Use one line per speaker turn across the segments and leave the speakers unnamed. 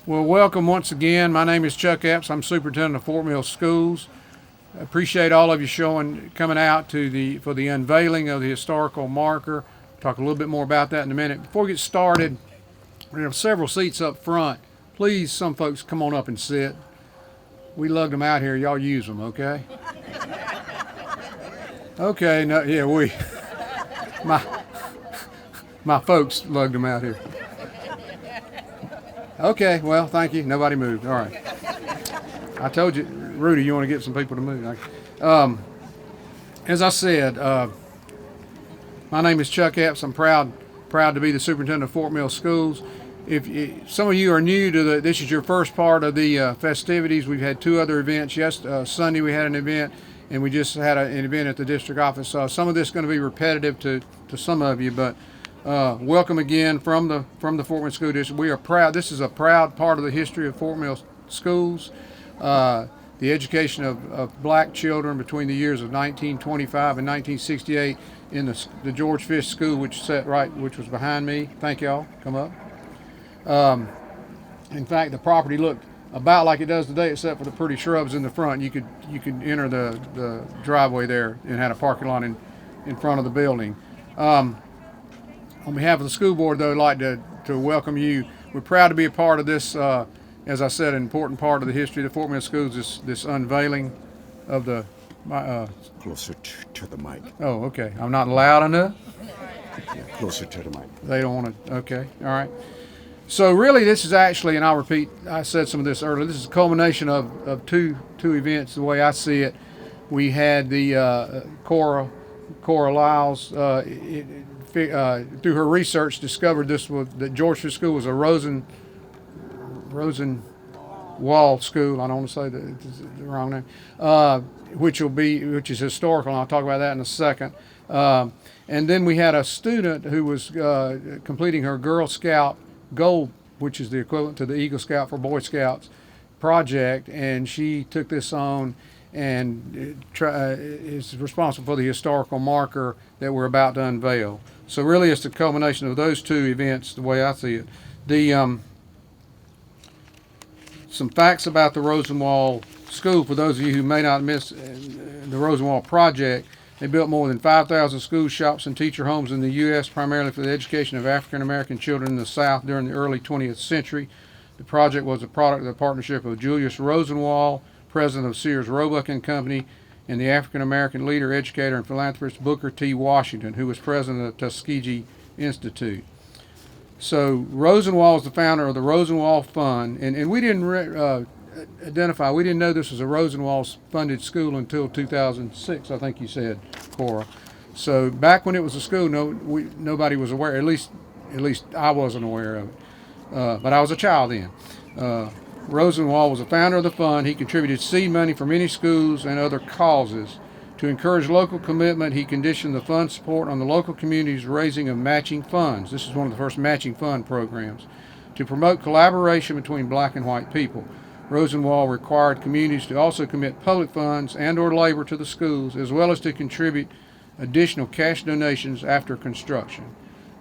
Well, welcome once again. My name is Chuck Epps. I'm superintendent of Fort Mill Schools. I appreciate all of you coming out for the unveiling of the historical marker. Talk a little bit more about that in a minute. Before we get started, we have several seats up front. Please, some folks come on up and sit. We lugged them out here. Y'all use them, okay? Okay. No, yeah, my my folks lugged them out here. Okay, well, thank you. Nobody moved. All right. I told you, Rudy, you want to get some people to move. As I said, my name is Chuck Epps. I'm proud to be the superintendent of Fort Mill Schools. If some of you are new to this is your first part of the festivities. We've had two other events. Sunday we had an event, and we just had an event at the district office. Some of this is going to be repetitive to some of you, but welcome again from the Fort Mill School District. We are proud. This is a proud part of the history of Fort Mill Schools. The education of black children between the years of 1925 and 1968 in the George Fish School, which was behind me. Thank y'all. Come up. In fact, the property looked about like it does today, except for the pretty shrubs in the front. You could enter the driveway there and had a parking lot in front of the building. On behalf of the school board, though, I'd like to welcome you. We're proud to be a part of this, as I said, an important part of the history of the Fort Mill Schools, this unveiling of the...
Closer to the mic.
Oh, okay. I'm not loud enough?
Yeah, closer to the mic.
They don't want to... Okay, all right. So really, this is actually, and I'll repeat, I said some of this earlier, this is a culmination of two events, the way I see it. We had the Cora Lyles, through her research, discovered that George Fish School was a Rosen Wall School. I don't want to say the wrong name, which is historical, and I'll talk about that in a second. And then we had a student who was completing her Girl Scout Gold, which is the equivalent to the Eagle Scout for Boy Scouts project, and she took this on and is responsible for the historical marker that we're about to unveil. So really, it's the culmination of those two events, the way I see it. Some facts about the Rosenwall School, for those of you who may not miss the Rosenwall project. They built more than 5,000 school shops and teacher homes in the U.S., primarily for the education of African American children in the South during the early 20th century. The project was a product of the partnership of Julius Rosenwall, president of Sears Roebuck and Company, and the African American leader, educator, and philanthropist Booker T. Washington, who was president of the Tuskegee Institute. So Rosenwall is the founder of the Rosenwall Fund, and we didn't we didn't know this was a Rosenwall funded school until 2006, I think you said, Cora. So back when it was a school, nobody was aware, at least I wasn't aware of it, but I was a child then. Rosenwall was a founder of the fund. He contributed seed money for many schools and other causes. To encourage local commitment, he conditioned the fund support on the local community's raising of matching funds. This is one of the first matching fund programs. To promote collaboration between black and white people, Rosenwall required communities to also commit public funds and or labor to the schools, as well as to contribute additional cash donations after construction.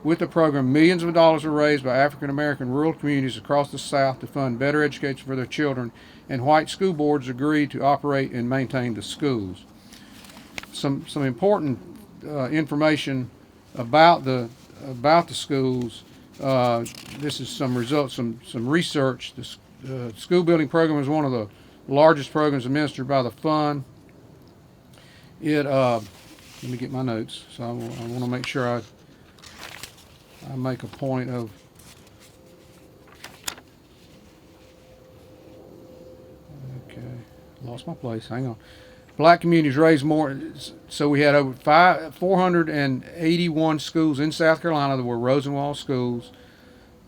With the program, millions of dollars were raised by African American rural communities across the South to fund better education for their children, and white school boards agreed to operate and maintain the schools. Some important information about the schools. This is some results, some research. The school building program is one of the largest programs administered by the fund. Let me get my notes. So I want to make sure I make a point of. Okay, lost my place. Hang on. Black communities raised more, so we had over 481 schools in South Carolina that were Rosenwall schools,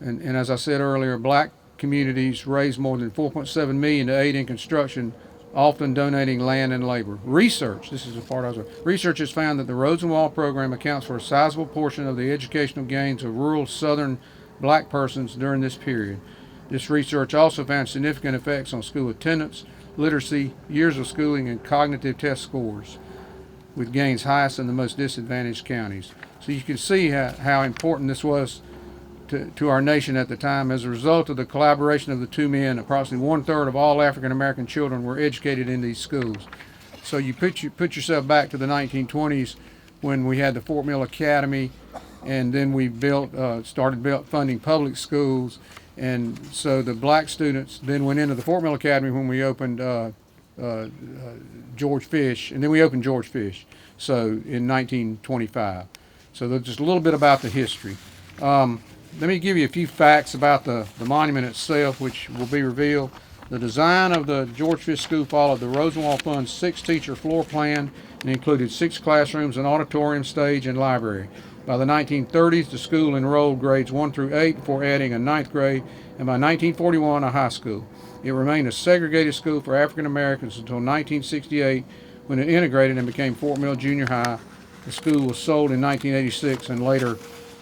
and as I said earlier, black communities raised more than $4.7 million to aid in construction, often donating land and labor. Research, this is the part I was. Research has found that the Rosenwall program accounts for a sizable portion of the educational gains of rural Southern black persons during this period. This research also found significant effects on school attendance, literacy, years of schooling, and cognitive test scores, with gains highest in the most disadvantaged counties. So you can see how important this was to our nation at the time. As a result of the collaboration of the two men, approximately 1/3 of all African American children were educated in these schools. So you put yourself back to the 1920s when we had the Fort Mill Academy, and then we started funding public schools, and so the black students then went into the Fort Mill Academy when we opened George Fish, and then we opened George Fish, so in 1925. So that's just a little bit about the history. Let me give you a few facts about the monument itself, which will be revealed. The design of the George Fish School followed the Rosenwald Fund's 6-teacher floor plan and included 6 classrooms, an auditorium, stage, and library. By the 1930s, the school enrolled grades 1 through 8 before adding a 9th grade, and by 1941, a high school. It remained a segregated school for African Americans until 1968, when it integrated and became Fort Mill Junior High. The school was sold in 1986 and later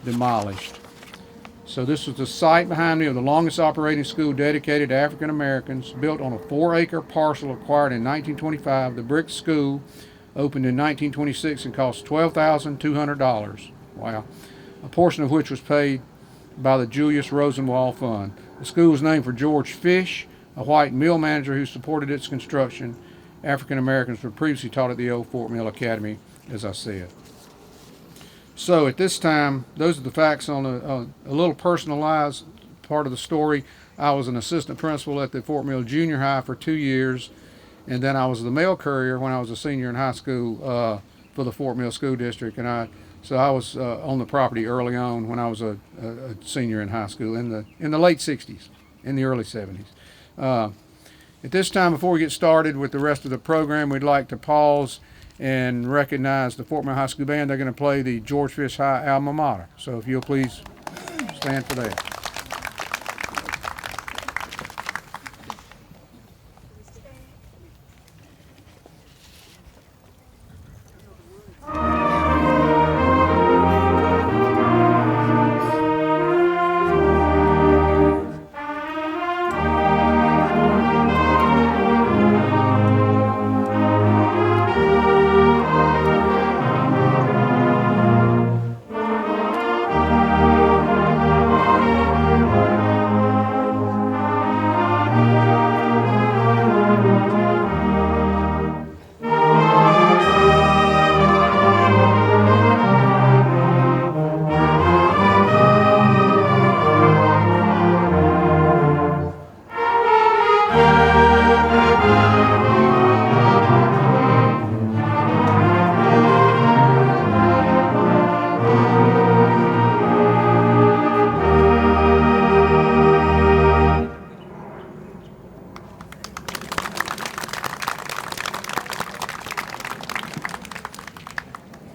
demolished. So this was the site behind me of the longest operating school dedicated to African Americans, built on a 4-acre parcel acquired in 1925. The brick school opened in 1926 and cost $12,200. Wow. A portion of which was paid by the Julius Rosenwald Fund. The school was named for George Fish, a white mill manager who supported its construction. African Americans were previously taught at the old Fort Mill Academy, as I said. So at this time, those are the facts on a little personalized part of the story. I was an assistant principal at the Fort Mill Junior High for 2 years, and then I was the mail courier when I was a senior in high school for the Fort Mill School District. And I was on the property early on when I was a senior in high school in the late 60s, in the early 70s. At this time, before we get started with the rest of the program, we'd like to pause and recognize the Fort Mill High School Band. They're going to play the George Fish High alma mater. So if you'll please stand for that.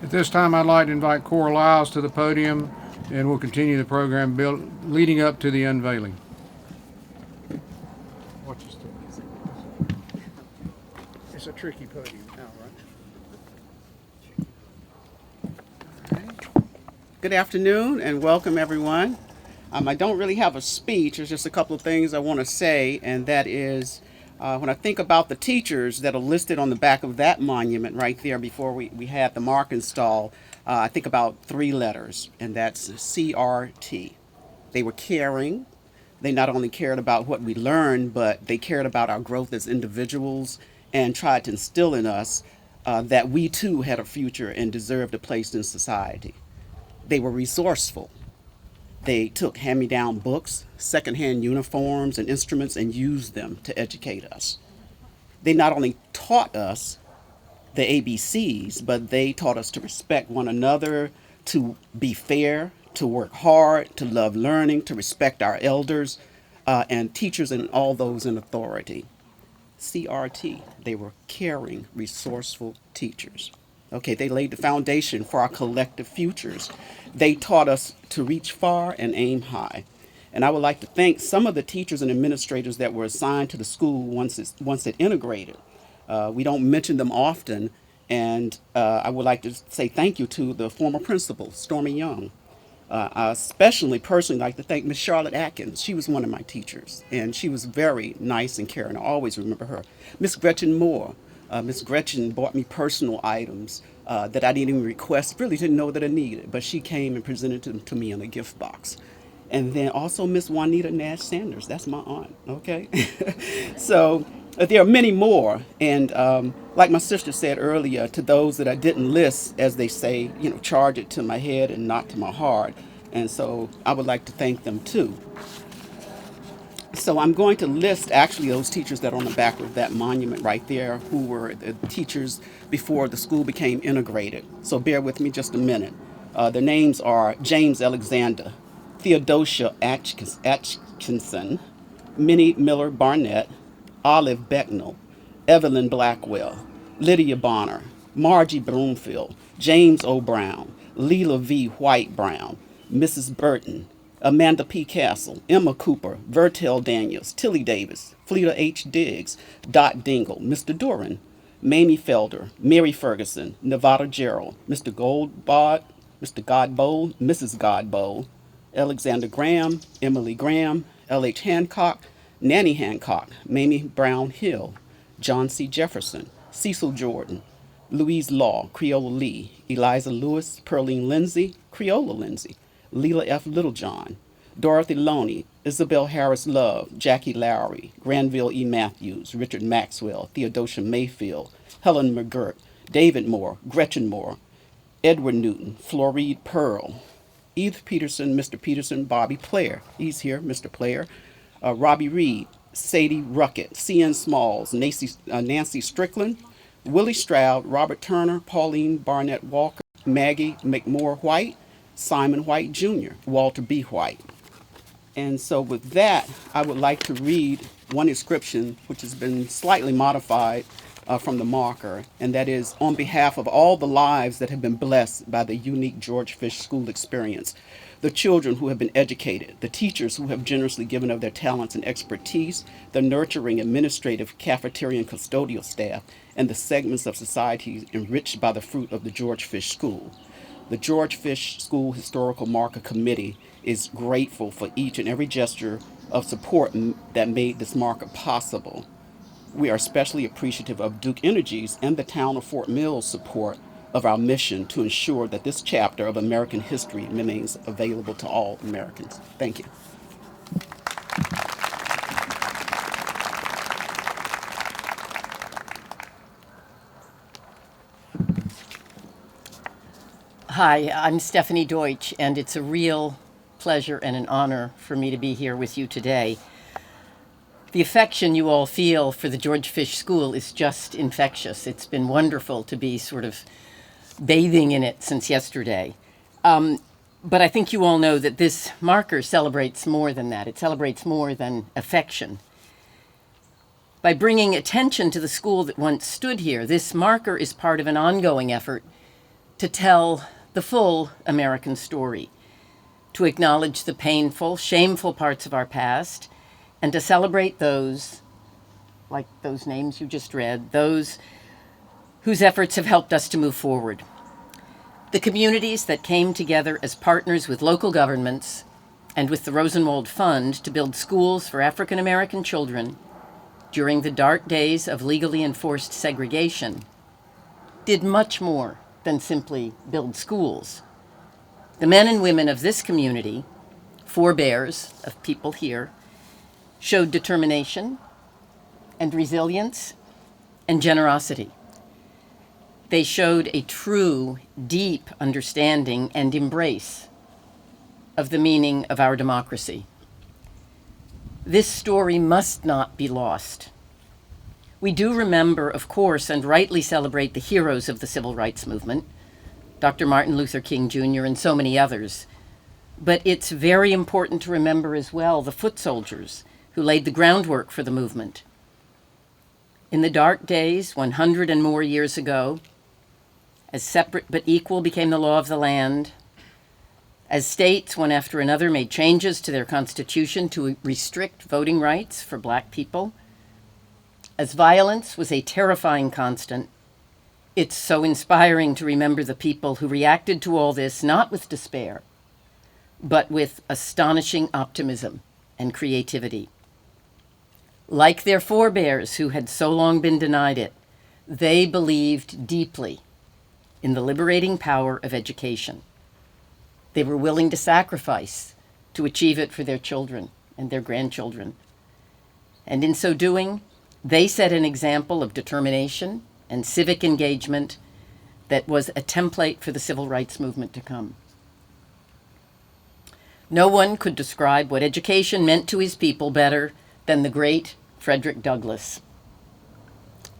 At this time, I'd like to invite Cora Lyles to the podium, and we'll continue the program leading up to the unveiling. Watch your step. It's a tricky podium now, right?
Good afternoon and welcome everyone. I don't really have a speech, there's just a couple of things I want to say, and that is when I think about the teachers that are listed on the back of that monument right there before we had the mark installed, I think about 3 letters, and that's CRT. They were caring. They not only cared about what we learned, but they cared about our growth as individuals and tried to instill in us that we too had a future and deserved a place in society. They were resourceful. They took hand-me-down books, secondhand uniforms, and instruments and used them to educate us. They not only taught us the ABCs, but they taught us to respect one another, to be fair, to work hard, to love learning, to respect our elders, and teachers and all those in authority. CRT, they were caring, resourceful teachers. Okay, they laid the foundation for our collective futures. They taught us to reach far and aim high. And I would like to thank some of the teachers and administrators that were assigned to the school once it integrated. We don't mention them often, and I would like to say thank you to the former principal, Stormy Young. I especially personally like to thank Miss Charlotte Atkins. She was one of my teachers, and she was very nice and caring. I always remember her. Miss Gretchen Moore. Miss Gretchen bought me personal items that I didn't even request, really didn't know that I needed, but she came and presented them to me in a gift box. And then also Miss Juanita Nash Sanders. That's my aunt. Okay. So there are many more. And like my sister said earlier, to those that I didn't list, as they say, charge it to my head and not to my heart. And so I would like to thank them too. So I'm going to list actually those teachers that are on the back of that monument right there who were the teachers before the school became integrated. So bear with me just a minute. The names are James Alexander, Theodosia Atkinson, Minnie Miller Barnett, Olive Becknell, Evelyn Blackwell, Lydia Bonner, Margie Broomfield, James O. Brown, Leela V. White Brown, Mrs. Burton, Amanda P. Castle, Emma Cooper, Vertel Daniels, Tilly Davis, Fleta H. Diggs, Dot Dingle, Mr. Doran, Mamie Felder, Mary Ferguson, Nevada Gerald, Mr. Goldbod, Mr. Godbold, Mrs. Godbold, Alexander Graham, Emily Graham, L.H. Hancock, Nanny Hancock, Mamie Brown Hill, John C. Jefferson, Cecil Jordan, Louise Law, Creola Lee, Eliza Lewis, Pearline Lindsay, Creola Lindsay, Leela F. Littlejohn, Dorothy Loney, Isabel Harris Love, Jackie Lowry, Granville E. Matthews, Richard Maxwell, Theodosia Mayfield, Helen McGirt, David Moore, Gretchen Moore, Edward Newton, Floride Pearl, Edith Peterson, Mr. Peterson, Bobby Player, he's here, Mr. Player, Robbie Reed, Sadie Ruckett, C.N. Smalls, Nancy Strickland, Willie Stroud, Robert Turner, Pauline Barnett Walker, Maggie McMore White, Simon White Jr., Walter B. White. And so with that, I would like to read one inscription which has been slightly modified from the marker, and that is, on behalf of all the lives that have been blessed by the unique George Fish School experience, the children who have been educated, the teachers who have generously given of their talents and expertise, the nurturing administrative, cafeteria, and custodial staff, and the segments of society enriched by the fruit of the George Fish School. The George Fish School Historical Marker Committee is grateful for each and every gesture of support that made this marker possible. We are especially appreciative of Duke Energy's and the town of Fort Mill's support of our mission to ensure that this chapter of American history remains available to all Americans. Thank you.
Hi, I'm Stephanie Deutsch, and it's a real pleasure and an honor for me to be here with you today. The affection you all feel for the George Fish School is just infectious. It's been wonderful to be sort of bathing in it since yesterday. But I think you all know that this marker celebrates more than that. It celebrates more than affection. By bringing attention to the school that once stood here, this marker is part of an ongoing effort to tell the full American story, to acknowledge the painful, shameful parts of our past, and to celebrate those, like those names you just read, those whose efforts have helped us to move forward. The communities that came together as partners with local governments and with the Rosenwald Fund to build schools for African American children during the dark days of legally enforced segregation did much more than simply build schools. The men and women of this community, forebears of people here, showed determination and resilience and generosity. They showed a true, deep understanding and embrace of the meaning of our democracy. This story must not be lost. We do remember, of course, and rightly celebrate the heroes of the civil rights movement, Dr. Martin Luther King Jr. and so many others. But it's very important to remember as well the foot soldiers who laid the groundwork for the movement. In the dark days, 100 and more years ago, as separate but equal became the law of the land, as states, one after another, made changes to their constitution to restrict voting rights for Black people, as violence was a terrifying constant, it's so inspiring to remember the people who reacted to all this not with despair, but with astonishing optimism and creativity. Like their forebears who had so long been denied it, they believed deeply in the liberating power of education. They were willing to sacrifice to achieve it for their children and their grandchildren. And in so doing, they set an example of determination and civic engagement that was a template for the civil rights movement to come. No one could describe what education meant to his people better than the great Frederick Douglass.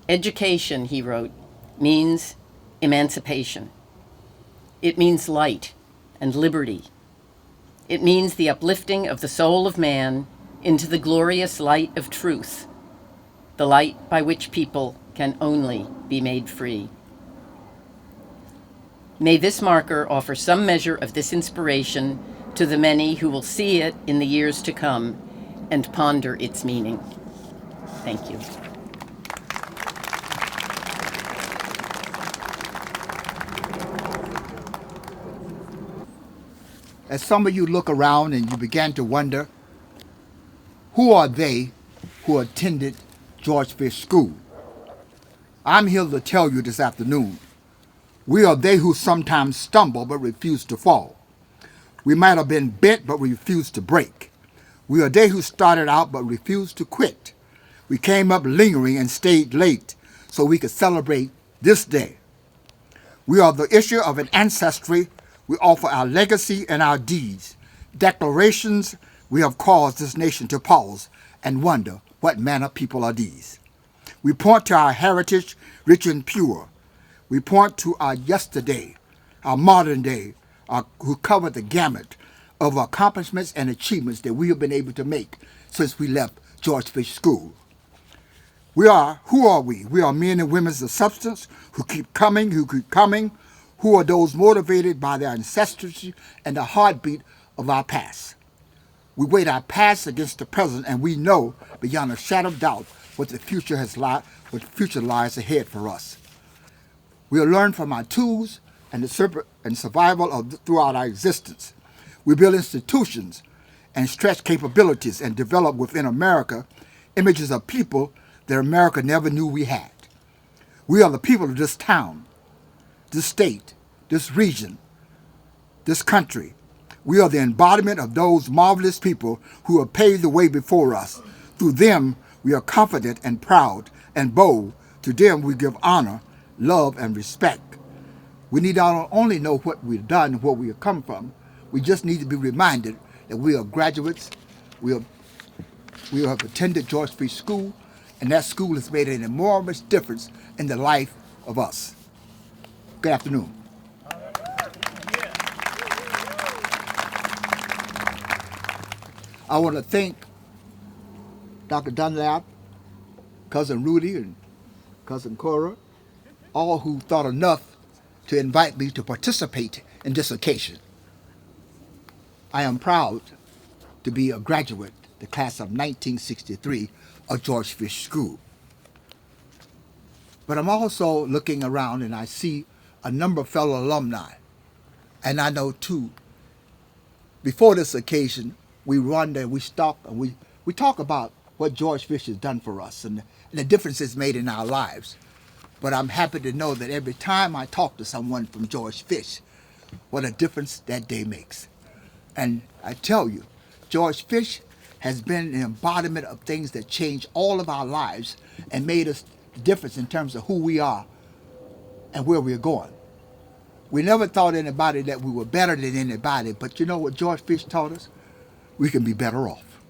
Education, he wrote, means emancipation. It means light and liberty. It means the uplifting of the soul of man into the glorious light of truth, the light by which people can only be made free. May this marker offer some measure of this inspiration to the many who will see it in the years to come and ponder its meaning. Thank you.
As some of you look around and you begin to wonder, who are they who attended George Fish School? I'm here to tell you this afternoon, we are they who sometimes stumble but refuse to fall. We might have been bent but refused to break. We are they who started out but refused to quit. We came up lingering and stayed late so we could celebrate this day. We are the issue of an ancestry. We offer our legacy and our deeds. Declarations we have caused this nation to pause and wonder what manner people are these. We point to our heritage, rich and pure. We point to our yesterday, our modern day, who cover the gamut of accomplishments and achievements that we have been able to make since we left George Fish School. Who are we? We are men and women of substance who keep coming, who are those motivated by their ancestry and the heartbeat of our past. We weigh our past against the present, and we know beyond a shadow of doubt what the future lies ahead for us. We'll learn from our tools and survival throughout our existence. We build institutions and stretch capabilities and develop within America images of people that America never knew we had. We are the people of this town, this state, this region, this country. We are the embodiment of those marvelous people who have paved the way before us. Through them, we are confident and proud and bold. To them, we give honor, love, and respect. We need not only know what we've done and where we have come from, we just need to be reminded that we are graduates. We have attended George Fish School, and that school has made an enormous difference in the life of us. Good afternoon. I want to thank Dr. Dunlap, Cousin Rudy, and Cousin Cora, all who thought enough to invite me to participate in this occasion. I am proud to be a graduate, the class of 1963 of George Fish School. But I'm also looking around and I see a number of fellow alumni. And I know too, before this occasion, we run and we stop and we talk about what George Fish has done for us and the difference it's made in our lives. But I'm happy to know that every time I talk to someone from George Fish, what a difference that day makes. And I tell you, George Fish has been an embodiment of things that changed all of our lives and made us the difference in terms of who we are and where we're going. We never thought anybody that we were better than anybody, but you know what George Fish taught us? We can be better off.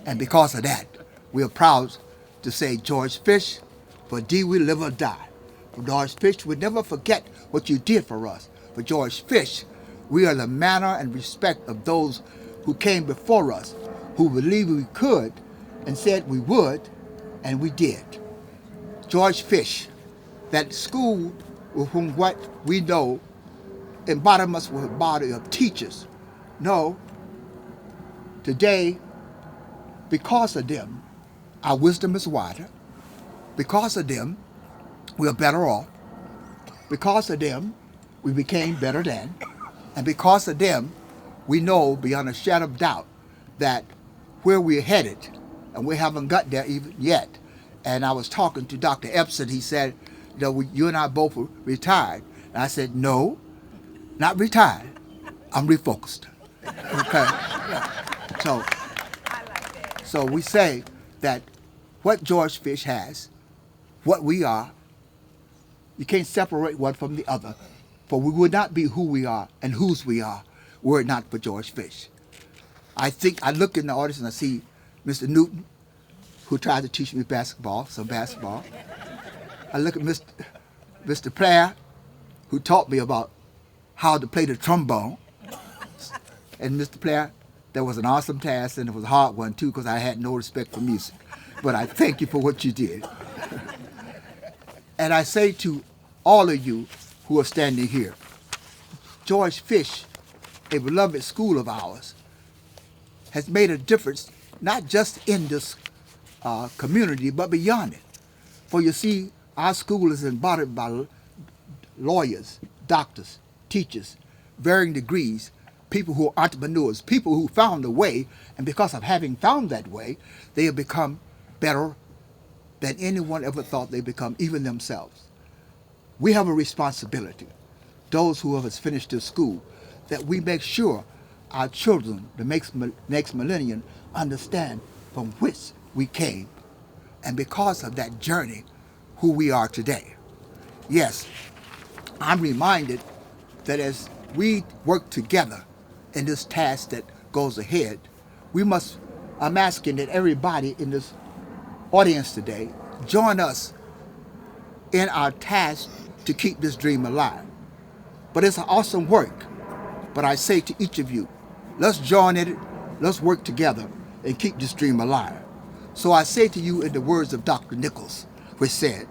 And because of that, we are proud to say George Fish, for thee we live or die. For George Fish, we never forget what you did for us. For George Fish, we are the manner and respect of those who came before us, who believed we could and said we would, and we did. George Fish, that school with whom what we know embodied us with a body of teachers. No, today, because of them, our wisdom is wider. Because of them, we are better off. Because of them, we became better than. And because of them, we know beyond a shadow of doubt that where we're headed, and we haven't got there even yet. And I was talking to Dr. Epson. He said, you and I both were retired. And I said, no, not retired. I'm refocused. Okay. So, so we say that what George Fish has, what we are, you can't separate one from the other. For we would not be who we are and whose we are were it not for George Fish. I think I look in the audience and I see Mr. Newton, who tried to teach me basketball, some basketball. I look at Mr. Player, who taught me about how to play the trombone. And Mr. Player, that was an awesome task and it was a hard one too because I had no respect for music. But I thank you for what you did. And I say to all of you who are standing here, George Fish, a beloved school of ours, has made a difference not just in this community but beyond it. For you see, our school is embodied by lawyers, doctors, teachers, varying degrees, people who are entrepreneurs, people who found a way, and because of having found that way, they have become better than anyone ever thought they'd become, even themselves. We have a responsibility, those who have finished this school, that we make sure our children, the next millennium, understand from which we came, and because of that journey, who we are today. Yes, I'm reminded that as we work together in this task that goes ahead, I'm asking that everybody in this audience today join us in our task to keep this dream alive. But it's an awesome work. But I say to each of you, let's join in it, let's work together and keep this dream alive. So I say to you in the words of Dr. Nichols, which said,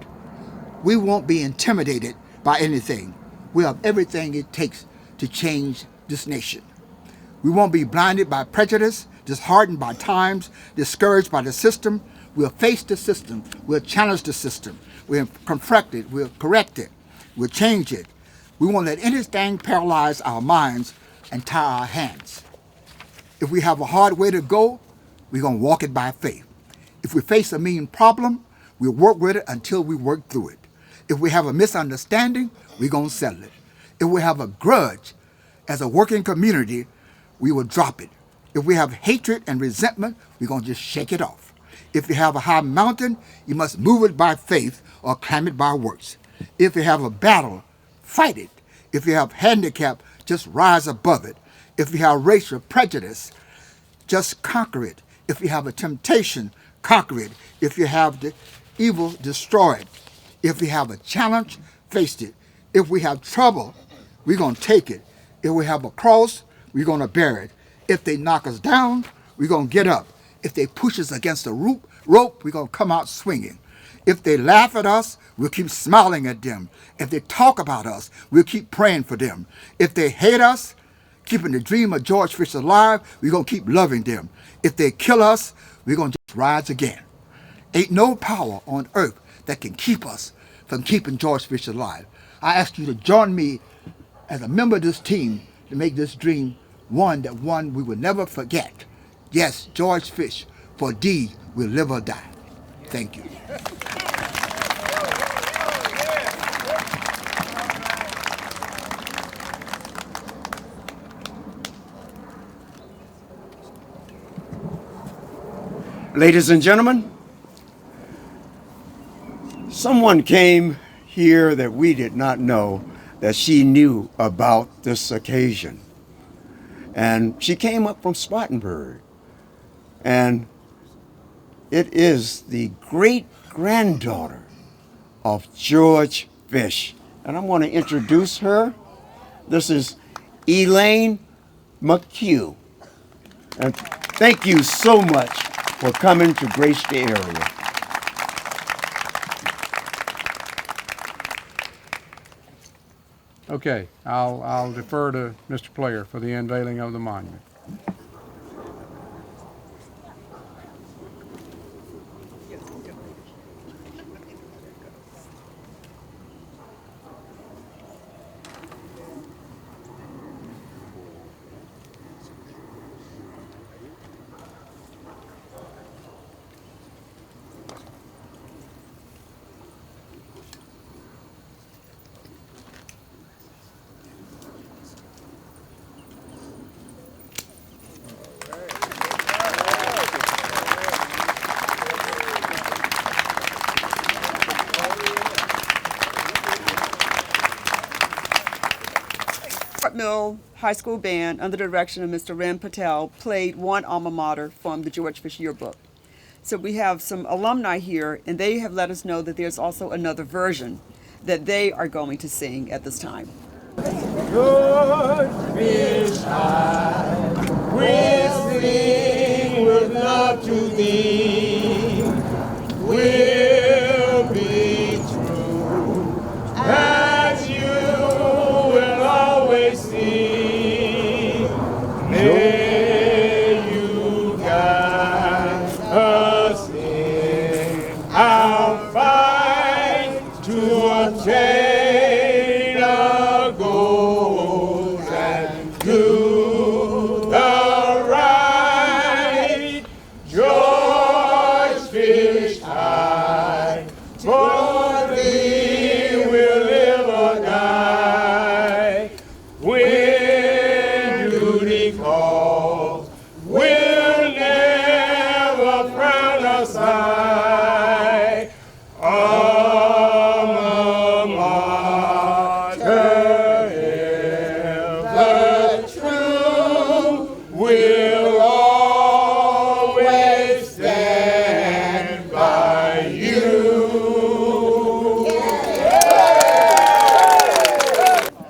we won't be intimidated by anything. We have everything it takes to change this nation. We won't be blinded by prejudice, disheartened by times, discouraged by the system. We'll face the system. We'll challenge the system. We'll confront it. We'll correct it. We'll change it. We won't let anything paralyze our minds and tie our hands. If we have a hard way to go, we're going to walk it by faith. If we face a mean problem, we'll work with it until we work through it. If we have a misunderstanding, we're going to settle it. If we have a grudge as a working community, we will drop it. If we have hatred and resentment, we're going to just shake it off. If you have a high mountain, you must move it by faith or climb it by works. If you have a battle, fight it. If you have handicap, just rise above it. If you have racial prejudice, just conquer it. If you have a temptation, conquer it. If you have the evil, destroy it. If we have a challenge, face it. If we have trouble, we're going to take it. If we have a cross, we're going to bear it. If they knock us down, we're going to get up. If they push us against a rope, we're going to come out swinging. If they laugh at us, we'll keep smiling at them. If they talk about us, we'll keep praying for them. If they hate us, keeping the dream of George Fish alive, we're going to keep loving them. If they kill us, we're going to just rise again. Ain't no power on earth that can keep us from keeping George Fish alive. I ask you to join me as a member of this team to make this dream one we will never forget. Yes, George Fish, for thee will live or die. Thank you.
Ladies and gentlemen, someone came here that we did not know that she knew about this occasion. And she came up from Spartanburg. And it is the great-granddaughter of George Fish. And I'm going to introduce her. This is Elaine McHugh. And thank you so much for coming to grace the area.
Okay, I'll defer to Mr. Player for the unveiling of the monument.
Mill High School Band, under the direction of Mr. Ren Patel, played one alma mater from the George Fish Yearbook. So we have some alumni here, and they have let us know that there's also another version that they are going to sing at this time.
George Fish High, we sing with love to thee. We'll be true as you will always see. May you guide us in our fight to obtain our goals and do the right. George Fish High, for thee will live or die. When duty calls, we'll never frown aside. Alma mater, ever true, we'll always stand by you.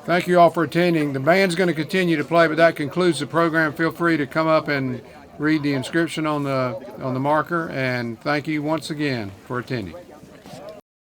Thank you all for attending. The band's going to continue to play, but that concludes the program. Feel free to come up and read the inscription on the marker, and thank you once again for attending.